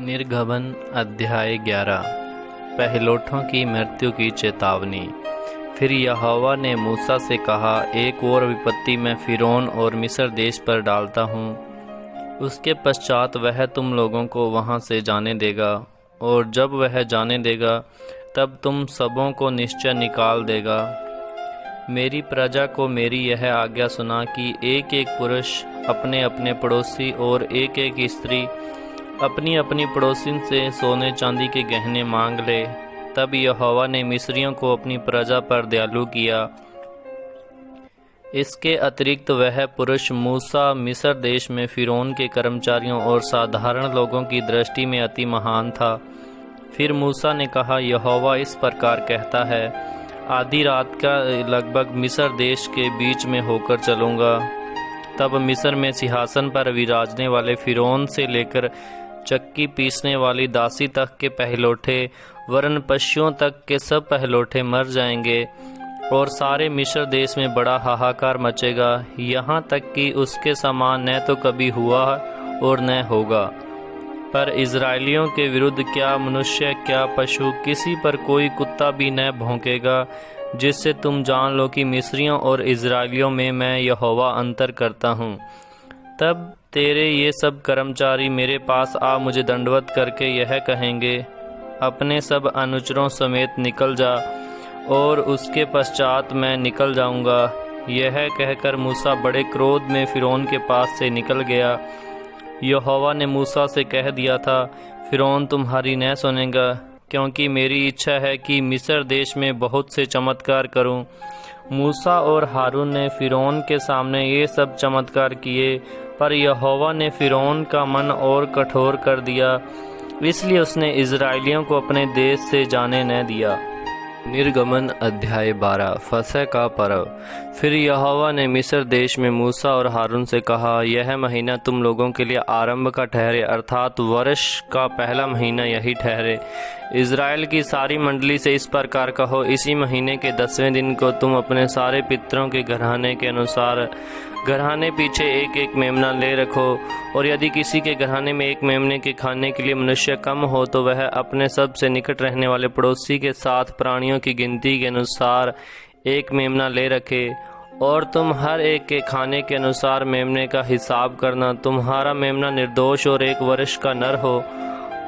निर्गमन अध्याय 11। पहलोठों की मृत्यु की चेतावनी। फिर यहोवा ने मूसा से कहा, एक और विपत्ति मैं फ़िरौन और मिस्र देश पर डालता हूँ। उसके पश्चात वह तुम लोगों को वहाँ से जाने देगा, और जब वह जाने देगा तब तुम सबों को निश्चय निकाल देगा। मेरी प्रजा को मेरी यह आज्ञा सुना कि एक एक पुरुष अपने अपने पड़ोसी और एक एक स्त्री अपनी अपनी पड़ोसिन से सोने चांदी के गहने मांग ले। तब यहोवा ने मिस्रियों को अपनी प्रजा पर दयालु किया। इसके अतिरिक्त वह पुरुष मूसा मिस्र देश में फ़िरौन के कर्मचारियों और साधारण लोगों की दृष्टि में अति महान था। फिर मूसा ने कहा, यहोवा इस प्रकार कहता है, आधी रात का लगभग मिस्र देश के बीच में होकर चलूँगा। तब मिस्र में सिंहासन पर विराजने वाले फ़िरौन से लेकर चक्की पीसने वाली दासी तक के पहलोठे वरन पशुओं तक के सब पहलोठे मर जाएंगे, और सारे मिस्र देश में बड़ा हाहाकार मचेगा, यहाँ तक कि उसके समान न तो कभी हुआ और न होगा। पर इज़राइलियों के विरुद्ध क्या मनुष्य क्या पशु, किसी पर कोई कुत्ता भी न भौंकेगा, जिससे तुम जान लो कि मिस्रियों और इज़राइलियों में मैं यहोवा अंतर करता हूँ। तब तेरे ये सब कर्मचारी मेरे पास आ मुझे दंडवत करके यह कहेंगे, अपने सब अनुचरों समेत निकल जा, और उसके पश्चात मैं निकल जाऊंगा। यह कहकर मूसा बड़े क्रोध में फ़िरौन के पास से निकल गया। यहोवा ने मूसा से कह दिया था, फ़िरौन तुम्हारी न सुनेगा, क्योंकि मेरी इच्छा है कि मिस्र देश में बहुत से चमत्कार करूं। मूसा और हारून ने फ़िरौन के सामने ये सब चमत्कार किए, पर यहोवा ने फ़िरौन का मन और कठोर कर दिया, इसलिए उसने इज़राइलियों को अपने देश से जाने न दिया। निर्गमन अध्याय 12। फसह का पर्व। फिर यहोवा ने मिस्र देश में मूसा और हारून से कहा, यह महीना तुम लोगों के लिए आरंभ का ठहरे, अर्थात वर्ष का पहला महीना यही ठहरे। इज़राइल की सारी मंडली से इस प्रकार कहो, इसी महीने के 10वें दिन को तुम अपने सारे पितरों के घराने के अनुसार घराने पीछे एक एक मेमना ले रखो, और यदि किसी के घराने में एक मेमने के खाने के लिए मनुष्य कम हो तो वह अपने सबसे निकट रहने वाले पड़ोसी के साथ प्राणियों की गिनती के अनुसार एक मेमना ले रखे। और तुम हर एक के खाने के अनुसार मेमने का हिसाब करना। तुम्हारा मेमना निर्दोष और 1 वर्ष का नर हो,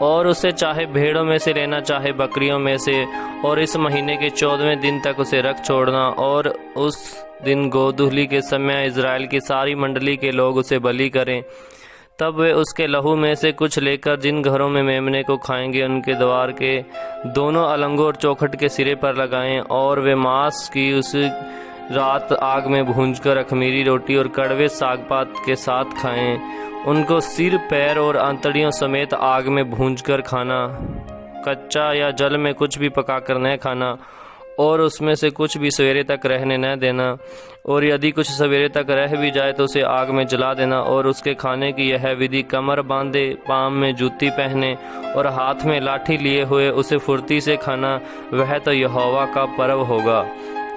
और उसे चाहे भेड़ों में से लेना चाहे बकरियों में से, और इस महीने के 14वें दिन तक उसे रख छोड़ना। और उस दिन गोधूली के समय इज़राइल की सारी मंडली के लोग उसे बलि करें। तब वे उसके लहू में से कुछ लेकर जिन घरों में मेमने को खाएंगे उनके द्वार के दोनों अलंगों और चौखट के सिरे पर लगाएं, और वे मांस की उस रात आग में भूंजकर अख़मीरी रोटी और कड़वे सागपात के साथ खाएं। उनको सिर, पैर और आंतड़ियों समेत आग में भूंजकर खाना। कच्चा या जल में कुछ भी पकाकर न खाना, और उसमें से कुछ भी सवेरे तक रहने न देना। और यदि कुछ सवेरे तक रह भी जाए तो उसे आग में जला देना। और उसके खाने की यह विधि, कमर बांधे, पाँव में जूती पहने और हाथ में लाठी लिए हुए उसे फुर्ती से खाना। वह तो यहोवा का पर्व होगा,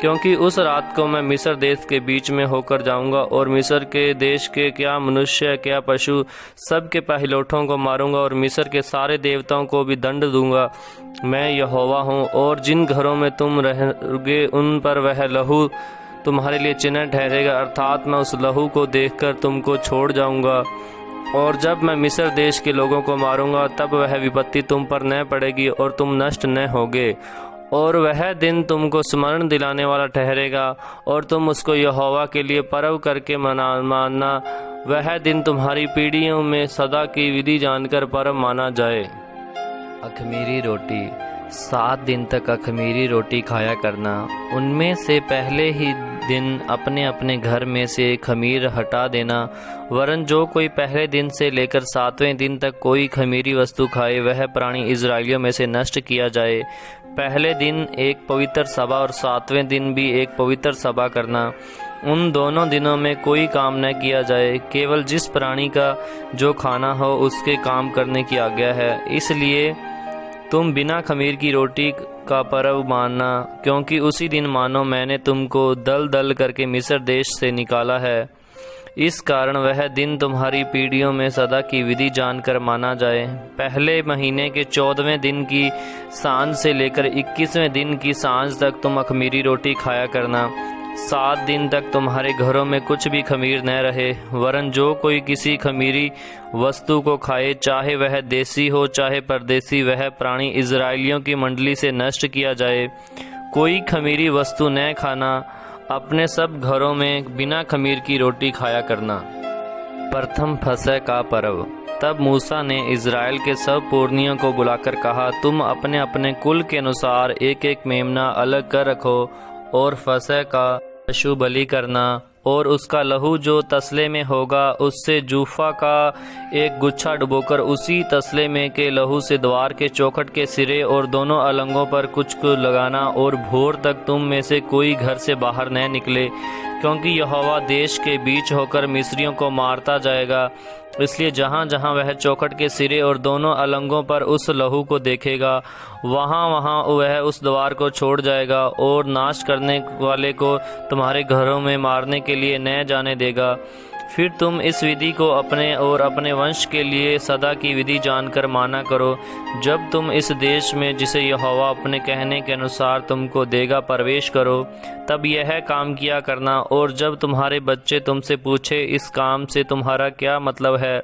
क्योंकि उस रात को मैं मिस्र देश के बीच में होकर जाऊंगा, और मिस्र के देश के क्या मनुष्य क्या पशु सब के पहलोठों को मारूंगा, और मिस्र के सारे देवताओं को भी दंड दूंगा। मैं यहोवा हूँ। और जिन घरों में तुम रहोगे उन पर वह लहू तुम्हारे लिए चिन्ह ठहरेगा, अर्थात मैं उस लहू को देखकर तुमको छोड़ जाऊंगा। और जब मैं मिस्र देश के लोगों को मारूंगा तब वह विपत्ति तुम पर न पड़ेगी और तुम नष्ट न होगे। और वह दिन तुमको स्मरण दिलाने वाला ठहरेगा, और तुम उसको यहोवा के लिए पर्व करके मानना। वह दिन तुम्हारी पीढ़ियों में सदा की विधि जानकर पर्व माना जाए। अख़मीरी रोटी। 7 दिन तक अख़मीरी रोटी खाया करना। उनमें से पहले ही दिन अपने अपने घर में से खमीर हटा देना, वरन जो कोई पहले दिन से लेकर 7वें दिन तक कोई खमीरी वस्तु खाए वह प्राणी इज़राइलियों में से नष्ट किया जाए। पहले दिन एक पवित्र सभा और 7वें दिन भी एक पवित्र सभा करना। उन दोनों दिनों में कोई काम न किया जाए, केवल जिस प्राणी का जो खाना हो उसके काम करने की आज्ञा है। इसलिए तुम बिना खमीर की रोटी का पर्व मानना, क्योंकि उसी दिन मानो मैंने तुमको दल दल करके मिस्र देश से निकाला है। इस कारण वह दिन तुम्हारी पीढ़ियों में सदा की विधि जानकर माना जाए। पहले महीने के 14वें दिन की सांझ से लेकर 21वें दिन की सांझ तक तुम अखमीरी रोटी खाया करना। 7 दिन तक तुम्हारे घरों में कुछ भी खमीर न रहे, वरन जो कोई किसी खमीरी वस्तु को खाए, चाहे वह देसी हो चाहे परदेसी, वह प्राणी इजराइलियों की मंडली से नष्ट किया जाए। कोई खमीरी वस्तु न खाना, अपने सब घरों में बिना खमीर की रोटी खाया करना। प्रथम फसह का पर्व। तब मूसा ने इज़राइल के सब पुरनियों को बुलाकर कहा, तुम अपने अपने कुल के अनुसार एक एक मेमना अलग कर रखो और फसह का पशु बलि करना, और उसका लहू जो तसले में होगा उससे जूफा का एक गुच्छा डुबोकर उसी तसले में के लहू से द्वार के चौखट के सिरे और दोनों अलंगों पर कुछ लगाना, और भोर तक तुम में से कोई घर से बाहर न निकले, क्योंकि यहोवा देश के बीच होकर मिस्रियों को मारता जाएगा। इसलिए जहाँ जहाँ वह चौखट के सिरे और दोनों अलंगों पर उस लहू को देखेगा, वहाँ वहाँ वह उस द्वार को छोड़ जाएगा और नाश करने वाले को तुम्हारे घरों में मारने के लिए न जाने देगा। फिर तुम इस विधि को अपने और अपने वंश के लिए सदा की विधि जानकर माना करो। जब तुम इस देश में जिसे यहोवा अपने कहने के अनुसार तुमको देगा प्रवेश करो, तब यह काम किया करना। और जब तुम्हारे बच्चे तुमसे पूछे इस काम से तुम्हारा क्या मतलब है,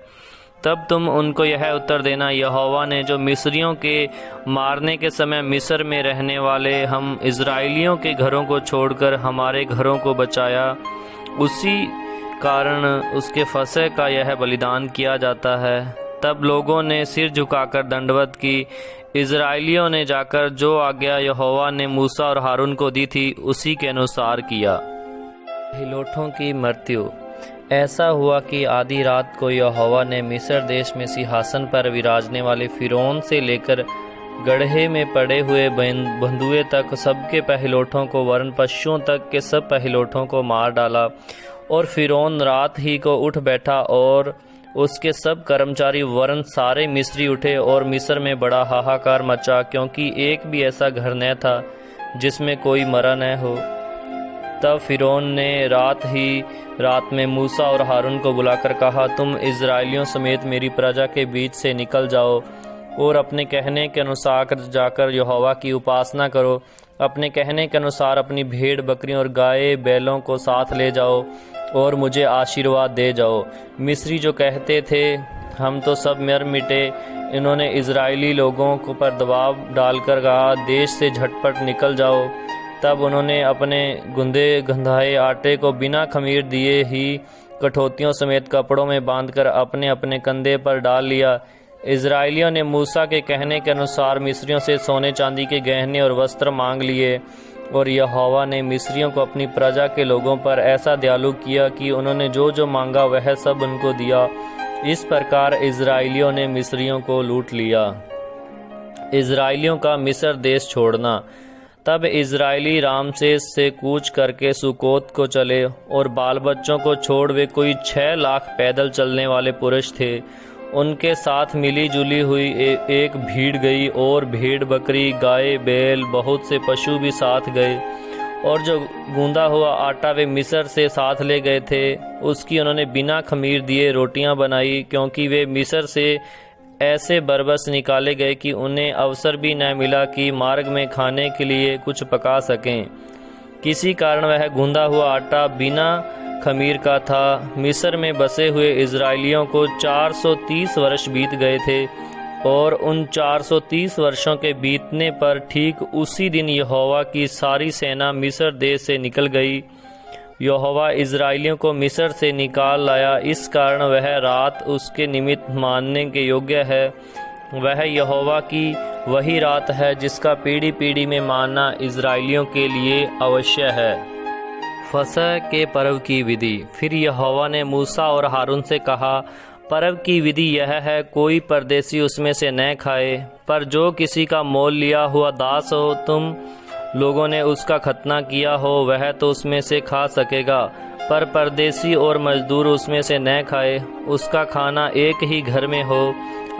तब तुम उनको यह उत्तर देना, यहोवा ने जो मिस्रियों के मारने के समय मिस्र में रहने वाले हम इजराइलियों के घरों को छोड़कर हमारे घरों को बचाया, उसी कारण उसके फसह का यह बलिदान किया जाता है। तब लोगों ने सिर झुकाकर दंडवत की। इजराइलियों ने जाकर जो आज्ञा यहोवा ने मूसा और हारून को दी थी उसी के अनुसार किया। हिलोठों की मृत्यु। ऐसा हुआ कि आधी रात को यहोवा ने मिस्र देश में सिंहासन पर विराजने वाले फिरौन से लेकर गड्ढे में पड़े हुए बंधुए तक सबके पहिलोठों को वरन पशुओं तक के सब पहिलोठों को मार डाला। और फिरौन रात ही को उठ बैठा और उसके सब कर्मचारी वरन सारे मिस्री उठे, और मिस्र में बड़ा हाहाकार मचा, क्योंकि एक भी ऐसा घर न था जिसमें कोई मरा न हो। तब फिरौन ने रात में मूसा और हारून को बुलाकर कहा, तुम इजराइलियों समेत मेरी प्रजा के बीच से निकल जाओ और अपने कहने के अनुसार जाकर यहोवा की उपासना करो। अपने कहने के अनुसार अपनी भेड़ बकरियों और गाय बैलों को साथ ले जाओ और मुझे आशीर्वाद दे जाओ। मिस्री जो कहते थे हम तो सब मर मिटे, इन्होंने इजराइली लोगों को पर दबाव डालकर कहा, देश से झटपट निकल जाओ। तब उन्होंने अपने गुंदे गंधाए आटे को बिना खमीर दिए ही कठौतियों समेत कपड़ों में बांधकर अपने अपने कंधे पर डाल लिया। इजराइलियों ने मूसा के कहने के अनुसार मिस्रियों से सोने चांदी के गहने और वस्त्र मांग लिए, और यहोवा ने मिस्रियों को अपनी प्रजा के लोगों पर ऐसा दयालु किया कि उन्होंने जो जो मांगा वह सब उनको दिया। इस प्रकार इजराइलियों ने मिस्रियों को लूट लिया। इजराइलियों का मिस्र देश छोड़ना। तब इजराइली रामसेस से कूच करके सुकोत को चले, और बाल बच्चों को छोड़ वे कोई 6 लाख पैदल चलने वाले पुरुष थे। उनके साथ मिली जुली हुई एक भीड़ गई, और भेड़ बकरी गाय बैल बहुत से पशु भी साथ गए। और जो गूंदा हुआ आटा वे मिस्र से साथ ले गए थे, उसकी उन्होंने बिना खमीर दिए रोटियां बनाई, क्योंकि वे मिस्र से ऐसे बरबस निकाले गए कि उन्हें अवसर भी न मिला कि मार्ग में खाने के लिए कुछ पका सकें। किसी कारण वह गूंदा हुआ आटा बिना खमीर का था। मिस्र में बसे हुए इजराइलियों को 430 वर्ष बीत गए थे, और उन 430 वर्षों के बीतने पर ठीक उसी दिन यहोवा की सारी सेना मिस्र देश से निकल गई। यहोवा इजराइलियों को मिस्र से निकाल लाया, इस कारण वह रात उसके निमित्त मानने के योग्य है। वह यहोवा की वही रात है जिसका पीढ़ी पीढ़ी में मानना इजराइलियों के लिए अवश्य है। फसह के पर्व की विधि। फिर यहोवा ने मूसा और हारून से कहा, पर्व की विधि यह है, कोई परदेसी उसमें से न खाए, पर जो किसी का मोल लिया हुआ दास हो, तुम लोगों ने उसका खतना किया हो, वह तो उसमें से खा सकेगा, पर परदेसी और मजदूर उसमें से न खाए। उसका खाना एक ही घर में हो,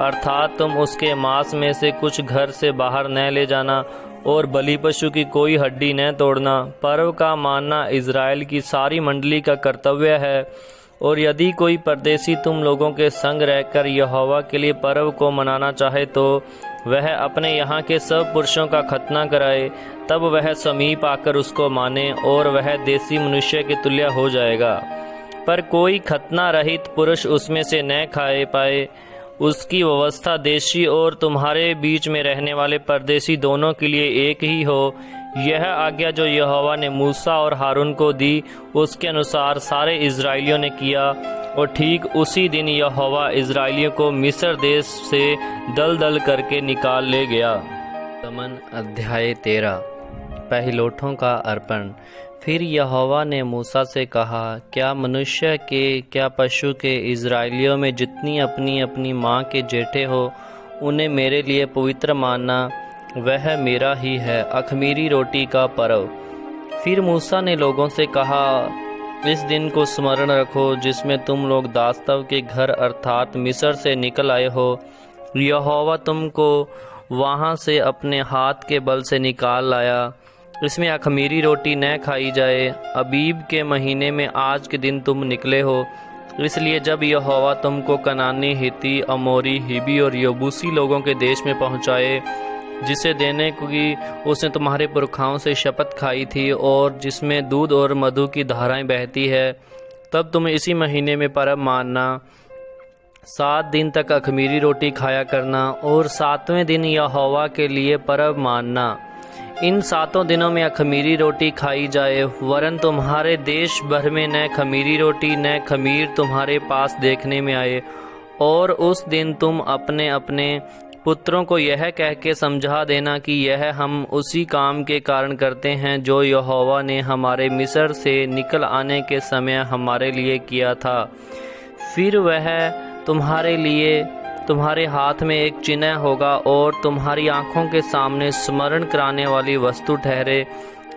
अर्थात तुम उसके मांस में से कुछ घर से बाहर न ले जाना, और बलि पशु की कोई हड्डी न तोड़ना। पर्व का मानना इजराइल की सारी मंडली का कर्तव्य है, और यदि कोई परदेशी तुम लोगों के संग रहकर यहोवा के लिए पर्व को मनाना चाहे तो वह अपने यहाँ के सब पुरुषों का खतना कराए, तब वह समीप आकर उसको माने और वह देसी मनुष्य के तुल्य हो जाएगा। पर कोई खतना रहित पुरुष उसमें से न खाए पाए, उसकी व्यवस्था देशी और तुम्हारे बीच में रहने वाले परदेशी दोनों के लिए एक ही हो। यह आज्ञा जो यहोवा ने मूसा और हारून को दी, उसके अनुसार सारे इज़राइलियों ने किया, और ठीक उसी दिन यहोवा इज़राइलियों को मिस्र देश से दल दल करके निकाल ले गया। गमन अध्याय 13। पहिलौठों का अर्पण। फिर यहोवा ने मूसा से कहा, क्या मनुष्य के क्या पशु के इज़राइलियों में जितनी अपनी अपनी माँ के जेठे हो, उन्हें मेरे लिए पवित्र मानना, वह मेरा ही है। अख़मीरी रोटी का पर्व। फिर मूसा ने लोगों से कहा, इस दिन को स्मरण रखो जिसमें तुम लोग दास्तव के घर अर्थात मिस्र से निकल आए हो। यहोवा तुमको वहाँ से अपने हाथ के बल से निकाल लाया। इसमें अख़मीरी रोटी न खाई जाए। अबीब के महीने में आज के दिन तुम निकले हो, इसलिए जब यहोवा तुमको कनानी, हिती, अमोरी, हिबी और यबूसी लोगों के देश में पहुँचाए, जिसे देने की उसने तुम्हारे पुरखाओं से शपथ खाई थी और जिसमें दूध और मधु की धाराएं बहती है, तब तुम इसी महीने में पर्व मानना। 7 दिन तक अख़मीरी रोटी खाया करना और 7वें दिन यहोवा के लिए पर्व मानना। इन 7 दिनों में अख़मीरी रोटी खाई जाए, वरन तुम्हारे देश भर में न ख़मीरी रोटी न ख़मीर तुम्हारे पास देखने में आए। और उस दिन तुम अपने अपने पुत्रों को यह कह के समझा देना कि यह हम उसी काम के कारण करते हैं जो यहोवा ने हमारे मिस्र से निकल आने के समय हमारे लिए किया था। फिर वह तुम्हारे लिए तुम्हारे हाथ में एक चिन्ह होगा और तुम्हारी आँखों के सामने स्मरण कराने वाली वस्तु ठहरे,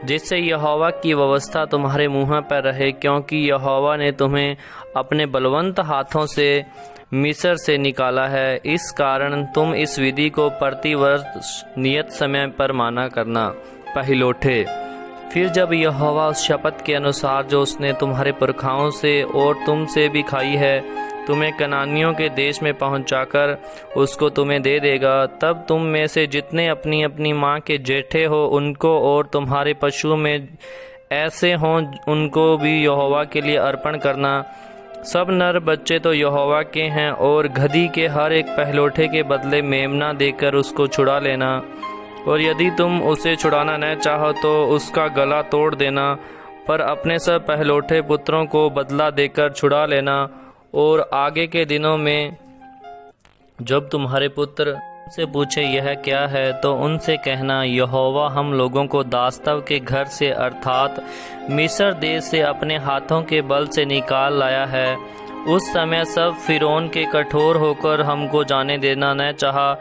जिससे यहोवा की व्यवस्था तुम्हारे मुँह पर रहे, क्योंकि यहोवा ने तुम्हें अपने बलवंत हाथों से मिस्र से निकाला है। इस कारण तुम इस विधि को प्रतिवर्ष नियत समय पर माना करना। पहिलौठे। फिर जब यहोवा उस शपथ के अनुसार जो उसने तुम्हारे पुरखाओं से और तुमसे भी खाई है, तुम्हें कनानियों के देश में पहुंचाकर उसको तुम्हें दे देगा, तब तुम में से जितने अपनी अपनी माँ के जेठे हो उनको और तुम्हारे पशु में ऐसे हों उनको भी यहोवा के लिए अर्पण करना। सब नर बच्चे तो यहोवा के हैं, और गदही के हर एक पहिलौठे के बदले मेमना देकर उसको छुड़ा लेना। और यदि तुम उसे छुड़ाना न चाहो तो उसका गला तोड़ देना, पर अपने सब पहिलौठे पुत्रों को बदला देकर छुड़ा लेना। और आगे के दिनों में जब तुम्हारे पुत्र से पूछे यह क्या है, तो उनसे कहना, यहोवा हम लोगों को दास्तव के घर से अर्थात मिस्र देश से अपने हाथों के बल से निकाल लाया है। उस समय सब फिरौन के कठोर होकर हमको जाने देना न चाहा।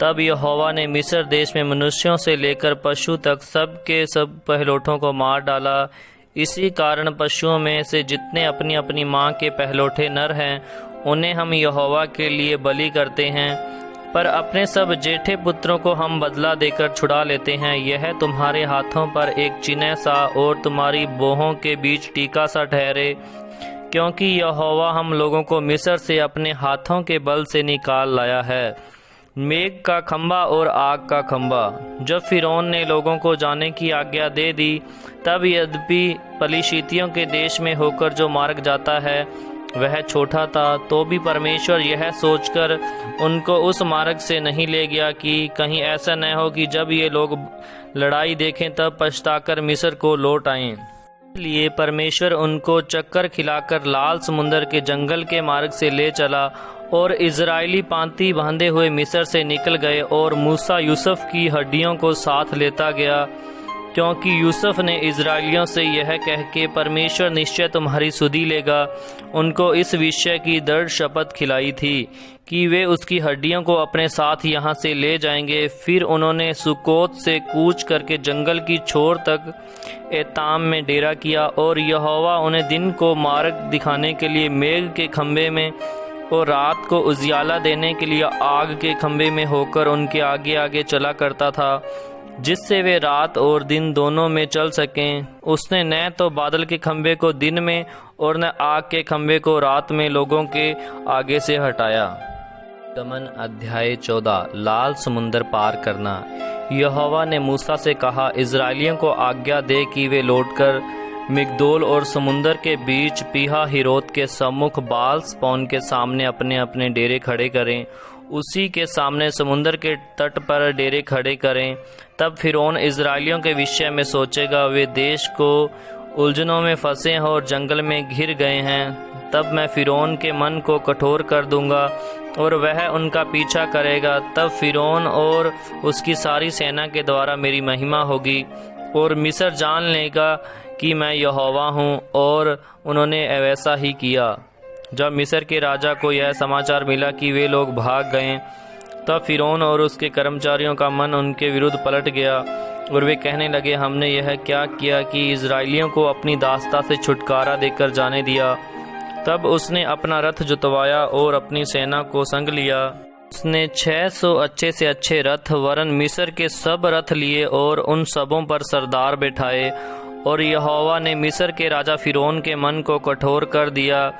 तब यहोवा ने मिस्र देश में मनुष्यों से लेकर पशु तक सब के सब पहिलौठों को मार डाला। इसी कारण पशुओं में से जितने अपनी अपनी माँ के पहिलौठे नर हैं, उन्हें हम यहोवा के लिए बलि करते हैं, पर अपने सब जेठे पुत्रों को हम बदला देकर छुड़ा लेते हैं। यह तुम्हारे हाथों पर एक चिन्ह सा और तुम्हारी बोहों के बीच टीका सा ठहरे, क्योंकि यहोवा हम लोगों को मिस्र से अपने हाथों के बल से निकाल लाया है। मेघ का खंबा और आग का खंबा। जब फिरौन ने लोगों को जाने की आज्ञा दे दी, तब यद्यपि पलिश्तियों के देश में होकर जो मार्ग जाता है वह छोटा था, तो भी परमेश्वर यह सोचकर उनको उस मार्ग से नहीं ले गया कि कहीं ऐसा न हो कि जब ये लोग लड़ाई देखें तब पछताकर मिस्र को लौट आएं। इसलिए परमेश्वर उनको चक्कर खिलाकर लाल समुंदर के जंगल के मार्ग से ले चला, और इज़राइली पांति बांधे हुए मिस्र से निकल गए। और मूसा यूसुफ की हड्डियों को साथ लेता गया, क्योंकि यूसुफ ने इज़राइलियों से यह कह के परमेश्वर निश्चय तुम्हारी सुधि लेगा, उनको इस विषय की दृढ़ शपथ खिलाई थी कि वे उसकी हड्डियों को अपने साथ यहाँ से ले जाएंगे। फिर उन्होंने सुकोत से कूच करके जंगल की छोर तक एताम में डेरा किया, और यहोवा उन्हें दिन को मार्ग दिखाने के लिए मेघ के खंभे में और रात को उजियाला देने के लिए आग के खंभे में होकर उनके आगे आगे चला करता था। जिससे वे रात और दिन दोनों में चल सकें। उसने न तो बादल के खंभे को दिन में और न आग के खंभे को रात में लोगों के आगे से हटाया। गमन अध्याय 14। लाल समुंदर पार करना। यहोवा ने मूसा से कहा, इज़राइलियों को आज्ञा दे कि वे लौटकर मिग्दोल और समुंदर के बीच पीहा हिरोत के सम्मुख बाल स्पौन के सामने अपने अपने डेरे खड़े करें। उसी के सामने समुंदर के तट पर डेरे खड़े करें। तब फिरौन इज़राइलियों के विषय में सोचेगा, वे देश को उलझनों में फंसे हैं और जंगल में घिर गए हैं। तब मैं फिरौन के मन को कठोर कर दूंगा और वह उनका पीछा करेगा। तब फिरौन और उसकी सारी सेना के द्वारा मेरी महिमा होगी और मिस्र जान लेगा कि मैं यहोवा हूँ। और उन्होंने वैसा ही किया। जब मिस्र के राजा को यह समाचार मिला कि वे लोग भाग गए, तब फिरौन और उसके कर्मचारियों का मन उनके विरुद्ध पलट गया और वे कहने लगे, हमने यह क्या किया कि इज़राइलियों को अपनी दास्ता से छुटकारा देकर जाने दिया। तब उसने अपना रथ जुतवाया और अपनी सेना को संग लिया। उसने 600 अच्छे से अच्छे रथ वरन मिस्र के सब रथ लिए और उन सबों पर सरदार बैठाए। और यहोवा ने मिस्र के राजा फिरौन के मन को कठोर कर दिया,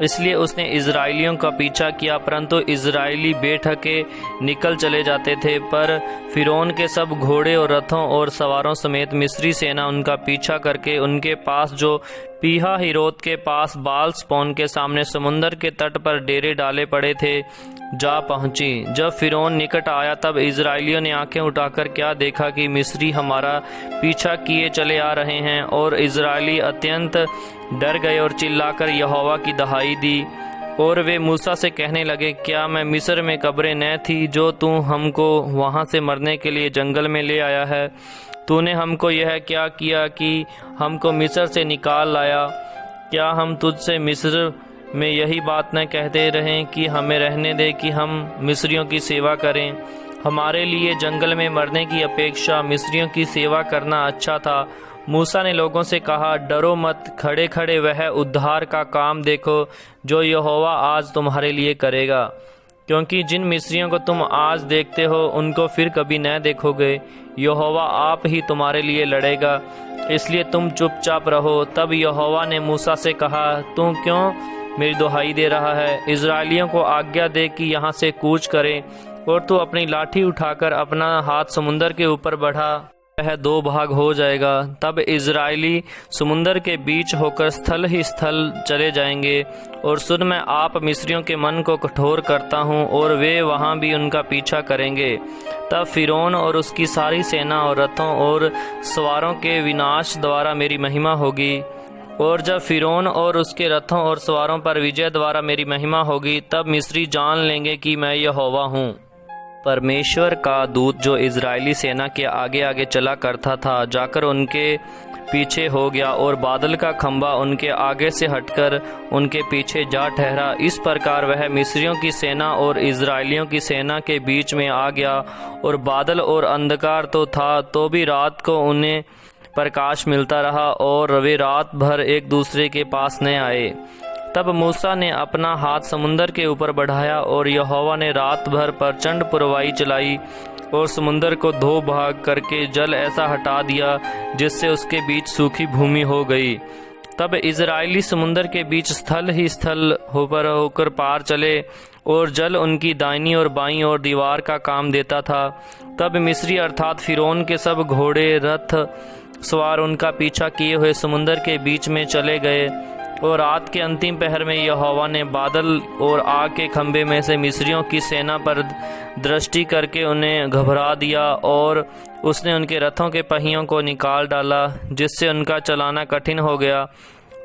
इसलिए उसने इज़राइलियों का पीछा किया, परंतु इज़राइली बेढके निकल चले जाते थे। पर फिरौन के सब घोड़े और रथों और सवारों समेत मिस्री सेना उनका पीछा करके उनके पास जो पीहा हिरोत के पास बाल स्पौन के सामने समुंदर के तट पर डेरे डाले पड़े थे जा पहुंची। जब फिरौन निकट आया, तब इज़राइलियों ने आंखें उठाकर क्या देखा कि मिस्री हमारा पीछा किए चले आ रहे हैं। और इज़राइली अत्यंत डर गए और चिल्लाकर यहोवा की दहाई दी। और वे मूसा से कहने लगे, क्या मैं मिस्र में कब्रें न थी जो तू हमको वहां से मरने के लिए जंगल में ले आया है? तूने हमको यह क्या किया कि हमको मिस्र से निकाल लाया? क्या हम तुझसे मिस्र में यही बात न कहते रहें कि हमें रहने दे कि हम मिस्रियों की सेवा करें? हमारे लिए जंगल में मरने की अपेक्षा मिस्रियों की सेवा करना अच्छा था। मूसा ने लोगों से कहा, डरो मत, खड़े खड़े वह उद्धार का काम देखो जो यहोवा आज तुम्हारे लिए करेगा। क्योंकि जिन मिस्रियों को तुम आज देखते हो उनको फिर कभी न देखोगे। यहोवा आप ही तुम्हारे लिए लड़ेगा, इसलिए तुम चुपचाप रहो। तब यहोवा ने मूसा से कहा, तू क्यों मेरी दुहाई दे रहा है? इज़राइलियों को आज्ञा दे कि यहाँ से कूच करें। और तू अपनी लाठी उठाकर अपना हाथ समुंदर के ऊपर बढ़ा, वह 2 भाग हो जाएगा। तब इज़राइली समुंदर के बीच होकर स्थल ही स्थल चले जाएंगे। और सुन, मैं आप मिस्रियों के मन को कठोर करता हूँ और वे वहाँ भी उनका पीछा करेंगे। तब फिरौन और उसकी सारी सेना और रथों और सवारों के विनाश द्वारा मेरी महिमा होगी। और जब फिरौन और उसके रथों और सवारों पर विजय द्वारा मेरी महिमा होगी, तब मिस्री जान लेंगे कि मैं यहोवा हूँ। परमेश्वर का दूत जो इज़राइली सेना के आगे आगे चला करता था, जाकर उनके पीछे हो गया और बादल का खंभा उनके आगे से हटकर उनके पीछे जा ठहरा। इस प्रकार वह मिस्रियों की सेना और इज़राइलियों की सेना के बीच में आ गया। और बादल और अंधकार तो था, तो भी रात को उन्हें प्रकाश मिलता रहा और वे रात भर एक दूसरे के पास न आए। तब मूसा ने अपना हाथ समुंदर के ऊपर बढ़ाया और यहोवा ने रात भर प्रचंड पुरवाई चलाई और समुंदर को 2 भाग करके जल ऐसा हटा दिया जिससे उसके बीच सूखी भूमि हो गई। तब इज़राइली समुंदर के बीच स्थल ही स्थल होकर पार चले और जल उनकी दाहिनी और बाईं ओर दीवार का काम देता था। तब मिस्री अर्थात फिरौन के सब घोड़े रथ सवार उनका पीछा किए हुए समुंदर के बीच में चले गए। और रात के अंतिम पहर में यहोवा ने बादल और आग के खंभे में से मिस्रियों की सेना पर दृष्टि करके उन्हें घबरा दिया और उसने उनके रथों के पहियों को निकाल डाला, जिससे उनका चलाना कठिन हो गया।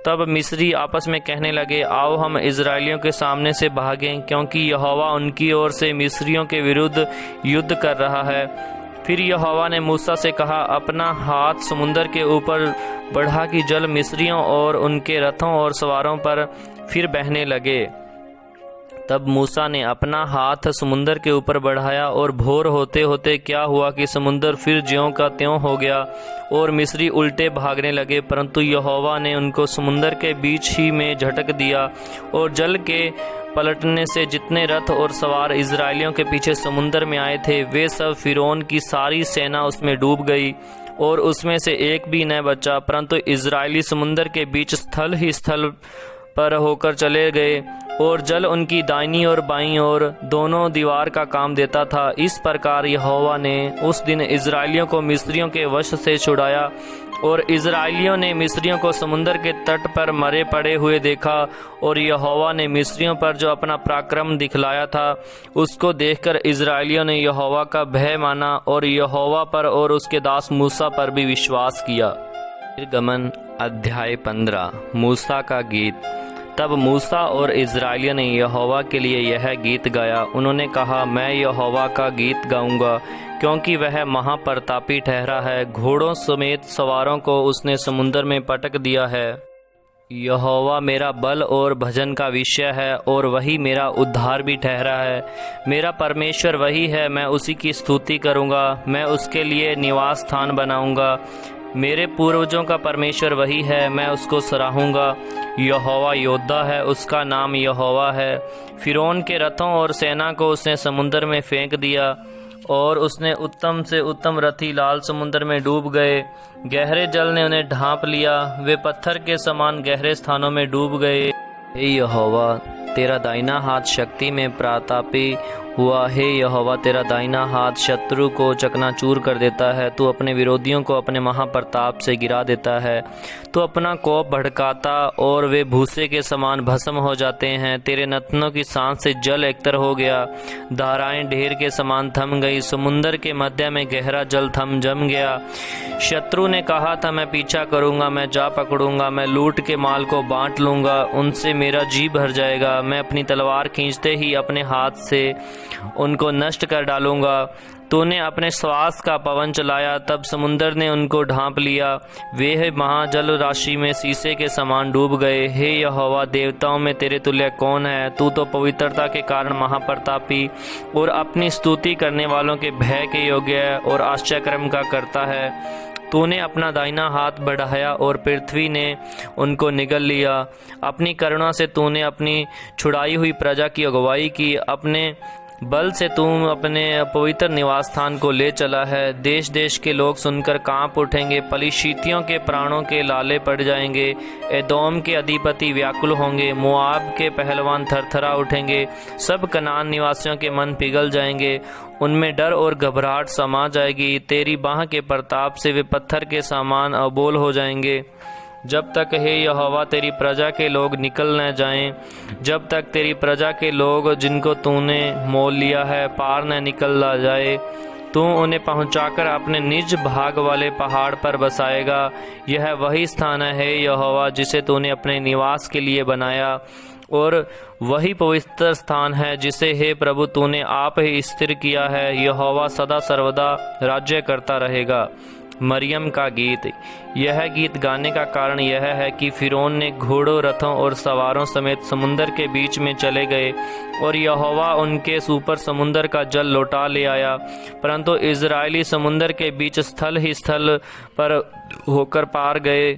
तब मिस्री आपस में कहने लगे, आओ हम इज़राइलियों के सामने से भागें, क्योंकि यहोवा उनकी ओर से मिस्रियों के विरुद्ध युद्ध कर रहा है। फिर यहोवा ने मूसा से कहा, अपना हाथ समुंदर के ऊपर बढ़ा कि जल मिस्रियों और उनके रथों और सवारों पर फिर बहने लगे। तब मूसा ने अपना हाथ समुंदर के ऊपर बढ़ाया और भोर होते होते क्या हुआ कि समुंदर फिर ज्यों का त्यों हो गया और मिस्री उल्टे भागने लगे। परंतु यहोवा ने उनको समुंदर के बीच ही में झटक दिया और जल के पलटने से जितने रथ और सवार इजराइलियों के पीछे समुद्र में आए थे, वे सब फिरौन की सारी सेना उसमें डूब गई और उसमें से एक भी न बचा, परंतु इजराइली समुद्र के बीच स्थल ही स्थल पर होकर चले गए और जल उनकी दाहिनी और बाईं ओर दोनों दीवार का काम देता था। इस प्रकार यहोवा ने उस दिन इजराइलियों को मिस्रियों के वश से छुड़ाया और इजराइलियों ने मिस्रियों को समुद्र के तट पर मरे पड़े हुए देखा। और यहोवा ने मिस्रियों पर जो अपना पराक्रम दिखलाया था, उसको देखकर इजराइलियों ने यहोवा का भय माना और यहोवा पर और उसके दास मूसा पर भी विश्वास किया। निर्गमन अध्याय 15। मूसा का गीत। तब मूसा और इजराइलियों ने यहोवा के लिए यह गीत गाया। उन्होंने कहा, मैं यहोवा का गीत गाऊंगा, क्योंकि वह महाप्रतापी ठहरा है। घोड़ों समेत सवारों को उसने समुद्र में पटक दिया है। यहोवा मेरा बल और भजन का विषय है और वही मेरा उद्धार भी ठहरा है। मेरा परमेश्वर वही है, मैं उसी की स्तुति करूंगा। मैं उसके लिए निवास स्थान बनाऊंगा। मेरे पूर्वजों का परमेश्वर वही है, मैं उसको सराहूंगा। यहोवा योद्धा है, उसका नाम यहोवा है। फिरौन के रथों और सेना को उसने समुद्र में फेंक दिया और उसने उत्तम से उत्तम रथी लाल समुद्र में डूब गए। गहरे जल ने उन्हें ढांप लिया, वे पत्थर के समान गहरे स्थानों में डूब गए। हे यहोवा, तेरा दाहिना हाथ शक्ति में प्रतापी हुआ। हे यहोवा, तेरा दाहिना हाथ शत्रु को चकनाचूर कर देता है। तू अपने विरोधियों को अपने महाप्रताप से गिरा देता है। तू अपना कोप भड़काता और वे भूसे के समान भस्म हो जाते हैं। तेरे नथनों की सांस से जल एकतर हो गया, धाराएं ढेर के समान थम गई। समुद्र के मध्य में गहरा जल जम गया। शत्रु ने कहा था, मैं पीछा करूंगा, मैं जा पकड़ूंगा, मैं लूट के माल को बांट लूंगा, उनसे मेरा जी भर जाएगा। मैं अपनी तलवार खींचते ही अपने हाथ से उनको नष्ट कर डालूंगा। तूने अपने श्वास का पवन चलाया, तब समुद्र ने उनको ढांप लिया। वे महाजल राशि में शीशे के समान डूब गए। हे यहोवा, देवताओं में तेरे तुल्य कौन है? तू तो पवित्रता के कारण महाप्रतापी और अपनी स्तुति करने वालों के भय के योग्य है और आश्चर्यक्रम का करता है। तूने अपना दाहिना हाथ बढ़ाया और पृथ्वी ने उनको निगल लिया। अपनी करुणा से तूने अपनी छुड़ाई हुई प्रजा की अगुवाई की। अपने बल से तुम अपने पवित्र निवास स्थान को ले चला है। देश देश के लोग सुनकर कांप उठेंगे। पलिशीतियों के प्राणों के लाले पड़ जाएंगे। एदोम के अधिपति व्याकुल होंगे। मोआब के पहलवान थरथरा उठेंगे। सब कनान निवासियों के मन पिघल जाएंगे। उनमें डर और घबराहट समा जाएगी। तेरी बाह के प्रताप से वे पत्थर के समान अबोल हो जाएंगे। जब तक हे यहोवा तेरी प्रजा के लोग निकल न जाएं, जब तक तेरी प्रजा के लोग जिनको तूने मोल लिया है पार न निकल जाए, तू उन्हें पहुंचाकर अपने निज भाग वाले पहाड़ पर बसाएगा। यह वही स्थान है हे यहोवा जिसे तूने अपने निवास के लिए बनाया, और वही पवित्र स्थान है जिसे हे प्रभु तूने आप ही स्थिर किया है। यहोवा सदा सर्वदा राज्य करता रहेगा। मरियम का गीत। यह गीत गाने का कारण यह है कि फिरौन ने घोड़ों, रथों और सवारों समेत समुद्र के बीच में चले गए और यहोवा उनके ऊपर समुद्र का जल लौटा ले आया, परंतु इजरायली समुद्र के बीच स्थल ही स्थल पर होकर पार गए।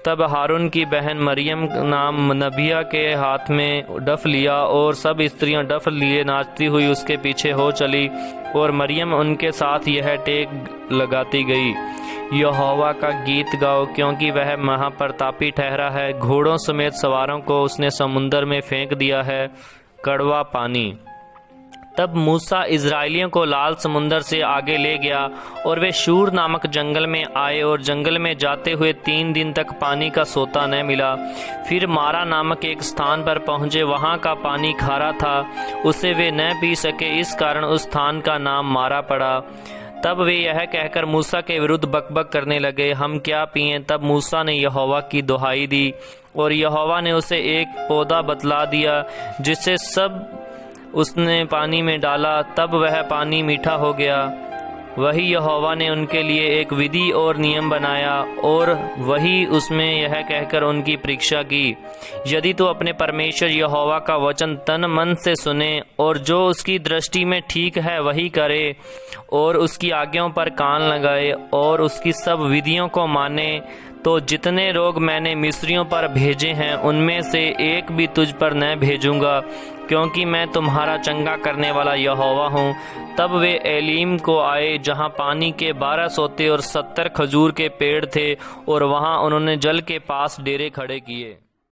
तब हारून की बहन मरियम नाम नबिया के हाथ में डफ लिया और सब स्त्रियां डफ लिए नाचती हुई उसके पीछे हो चली और मरियम उनके साथ यह टेक लगाती गई। यहोवा का गीत गाओ, क्योंकि वह महाप्रतापी ठहरा है। घोड़ों समेत सवारों को उसने समुद्र में फेंक दिया है। कड़वा पानी। तब मूसा इजराइलियों को लाल समुद्र से आगे ले गया और वे शूर नामक जंगल में आए और जंगल में जाते हुए 3 दिन तक पानी का सोता न मिला। फिर मारा नामक एक स्थान पर पहुंचे, वहां का पानी खारा था, उसे वे न पी सके, इस कारण उस स्थान का नाम मारा पड़ा। तब वे यह कहकर मूसा के विरुद्ध बकबक करने लगे, हम क्या पिएं? तब मूसा ने यहोवा की दुहाई दी और यहोवा ने उसे एक पौधा बतला दिया जिससे सब उसने पानी में डाला, तब वह पानी मीठा हो गया। वही यहोवा ने उनके लिए एक विधि और नियम बनाया और वही उसमें यह कहकर उनकी परीक्षा की, यदि तू अपने परमेश्वर यहोवा का वचन तन मन से सुने और जो उसकी दृष्टि में ठीक है वही करे और उसकी आज्ञाओं पर कान लगाए और उसकी सब विधियों को माने, तो जितने रोग मैंने मिस्रियों पर भेजे हैं उनमें से एक भी तुझ पर न भेजूंगा, क्योंकि मैं तुम्हारा चंगा करने वाला यहोवा हूँ। तब वे एलीम को आए, जहाँ पानी के 12 सोते और 70 खजूर के पेड़ थे, और वहाँ उन्होंने जल के पास डेरे खड़े किए।